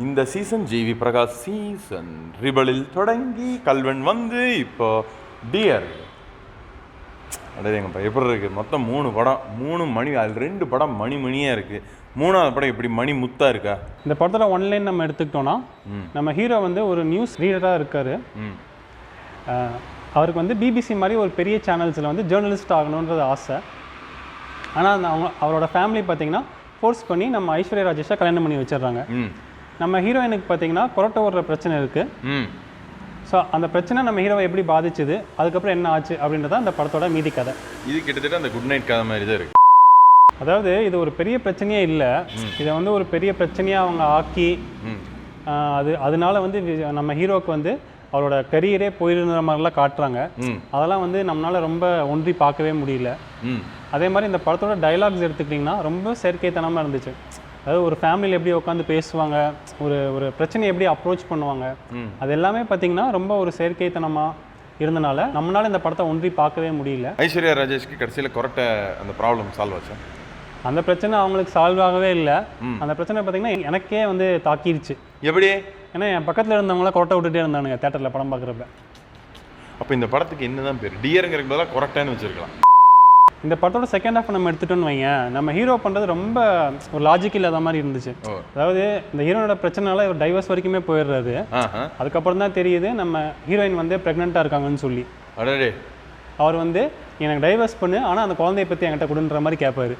இந்த season GV Prakash season ரிபலில் தொடங்கி கல்வன் வந்து இப்போ டியர் அடையங்கப்பா எப்படி இருக்கு? மொத்தம் 3 படம், 3 மணி, அதில் 2 படம் மணியாக இருக்கு. 3வது படம் எப்படி மணி முத்தா இருக்கா? இந்த படத்தில் ஒன்லைன் நம்ம எடுத்துக்கிட்டோம்னா, நம்ம ஹீரோ வந்து ஒரு நியூஸ் ரீடராக இருக்கார். அவருக்கு வந்து பிபிசி மாதிரி ஒரு பெரிய சேனல்ஸில் வந்து ஜேர்னலிஸ்ட் ஆகணுன்றது ஆசை. ஆனால் அவரோட ஃபேமிலி பார்த்தீங்கன்னா ஃபோர்ஸ் பண்ணி நம்ம ஐஸ்வர்யா ராஜேஷை கல்யாணம் பண்ணி வச்சிடுறாங்க. நம்ம ஹீரோயினுக்கு பார்த்தீங்கன்னா கொரட்டை ஓடுற பிரச்சனை இருக்குது. ஸோ அந்த பிரச்சனை நம்ம ஹீரோவை எப்படி பாதிச்சுது, அதுக்கப்புறம் என்ன ஆச்சு அப்படின்றத அந்த படத்தோட மீதி கதை. இது கிட்டத்தட்ட அந்த குட் நைட் கதை மாதிரி தான் இருக்கு. அதாவது இது ஒரு பெரிய பிரச்சனையே இல்லை, இதை வந்து ஒரு பெரிய பிரச்சனையாக அவங்க ஆக்கி அதனால வந்து நம்ம ஹீரோவுக்கு வந்து அவரோட கரியரே போயிருந்த மாதிரிலாம் காட்டுறாங்க. அதெல்லாம் வந்து நம்மளால ரொம்ப ஒன்றி பார்க்கவே முடியல. அதே மாதிரி இந்த படத்தோட டைலாக்ஸ் எடுத்துக்கிட்டிங்கன்னா ரொம்ப செயற்கைத்தனமாக இருந்துச்சு. அதாவது ஒரு ஃபேமிலியில் எப்படி உட்காந்து பேசுவாங்க, ஒரு பிரச்சனையை எப்படி அப்ரோச் பண்ணுவாங்க, அது எல்லாமே பார்த்தீங்கன்னா ரொம்ப ஒரு செயற்கைத்தனமாக இருந்தனால நம்மளால இந்த படத்தை ஒன்றி பார்க்கவே முடியல. ஐஸ்வர்யா ராஜேஷ்க்கு கடைசியில் கொரட்டை அந்த ப்ராப்ளம் சால்வ் ஆச்சு. அந்த பிரச்சனை அவங்களுக்கு சால்வ் ஆகவே இல்லை. அந்த பிரச்சனை பார்த்தீங்கன்னா எனக்கே வந்து தாக்கிடுச்சு. எப்படி? ஏன்னா என் பக்கத்தில் இருந்தவங்களாம் கொரட்டை விட்டுட்டே இருந்தானுங்க தேட்டரில் படம் பார்க்குறப்ப. அப்போ இந்த படத்துக்கு என்னதான் பேர்? டியருங்கிறதுக்கு பதிலாக கொரட்டைன்னு வச்சுருக்கலாம். இந்த படத்தோட செகண்ட் ஹாஃப் நம்ம எடுத்துட்டோன்னு வைங்க, நம்ம ஹீரோ பண்ணுறது ரொம்ப ஒரு லாஜிக் இல்லாத மாதிரி இருந்துச்சு. அதாவது இந்த ஹீரோனோட பிரச்சனைனால ஒரு டைவர்ஸ் வரைக்குமே போயிடுறாரு. அதுக்கப்புறம் தான் தெரியுது நம்ம ஹீரோயின் வந்து ப்ரெக்னெண்ட்டாக இருக்காங்கன்னு சொல்லி. அவர் வந்து எனக்கு டைவர்ஸ் பண்ணு, ஆனால் அந்த குழந்தைய பற்றி என்கிட்ட கொடுன்ற மாதிரி கேட்பாரு.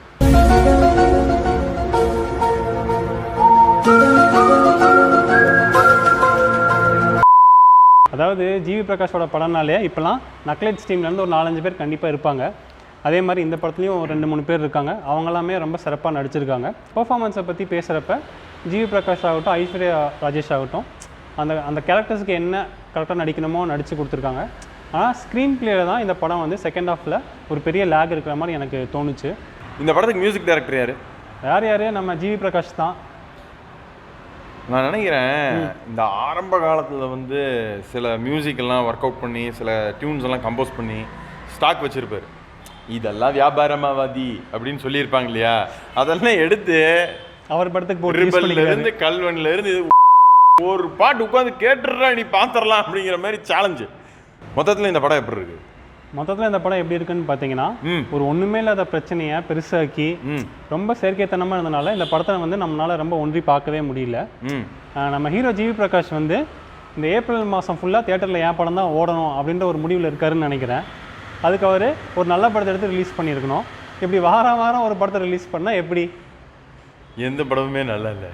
அதாவது ஜிவி பிரகாஷோட படம்னாலே இப்போலாம் நக்லைட்ஸ் டீம்லேருந்து ஒரு 4-5 பேர் கண்டிப்பாக இருப்பாங்க. அதே மாதிரி இந்த படத்துலையும் 2-3 பேர் இருக்காங்க. அவங்களாமே ரொம்ப சிறப்பாக நடிச்சிருக்காங்க. பர்ஃபார்மன்ஸை பற்றி பேசுகிறப்ப ஜிவி பிரகாஷ் ஆகட்டும், ஐஸ்வர்யா ராஜேஷ் ஆகட்டும், அந்த கேரக்டர்ஸுக்கு என்ன கரெக்டாக நடிக்கணுமோ நடித்து கொடுத்துருக்காங்க. ஆனால் ஸ்க்ரீன் பிளேயில் தான் இந்த படம் வந்து செகண்ட் ஹாஃபில் ஒரு பெரிய லேக் இருக்கிற மாதிரி எனக்கு தோணுச்சு. இந்த படத்துக்கு மியூசிக் டைரக்டர் யார்? நம்ம ஜிவி பிரகாஷ் தான். நான் நினைக்கிறேன் இந்த ஆரம்ப காலத்தில் வந்து சில மியூசிக்கெல்லாம் ஒர்க் அவுட் பண்ணி சில டியூன்ஸ் எல்லாம் கம்போஸ் பண்ணி ஸ்டாக் வச்சுருப்பார். இதெல்லாம் வியாபாரமாவாதி அப்படின்னு சொல்லியிருப்பாங்க இல்லையா, அதெல்லாம் எடுத்து அவர் படத்துக்கு ரிபல்லேருந்து கல்வன்லேருந்து ஒரு பாட்டு உட்காந்து கேட்டுடுறா நீ பார்த்துடலாம் அப்படிங்கிற மாதிரி சேலஞ்சு. மொத்தத்தில் இந்த படம் எப்படி இருக்கு? மொத்தத்தில் இந்த படம் எப்படி இருக்குன்னு பார்த்தீங்கன்னா, ஒரு ஒன்றுமே இல்லாத பிரச்சனையை பெருசாக்கி ரொம்ப செயற்கைத்தனமாக இருந்தனால இந்த படத்தை வந்து நம்மளால ரொம்ப ஒன்றி பார்க்கவே முடியல. நம்ம ஹீரோ ஜிவி பிரகாஷ் வந்து இந்த ஏப்ரல் மாதம் ஃபுல்லாக தியேட்டரில் என் படம் தான் ஓடணும் அப்படின்ற ஒரு முடிவில் இருக்காருன்னு நினைக்கிறேன். அதுக்கு அவர் ஒரு நல்ல படத்தை எடுத்து ரிலீஸ் பண்ணியிருக்கணும். இப்படி வாரம் ஒரு படத்தை ரிலீஸ் பண்ணால் எப்படி? எந்த படமுமே நல்லா இல்லை.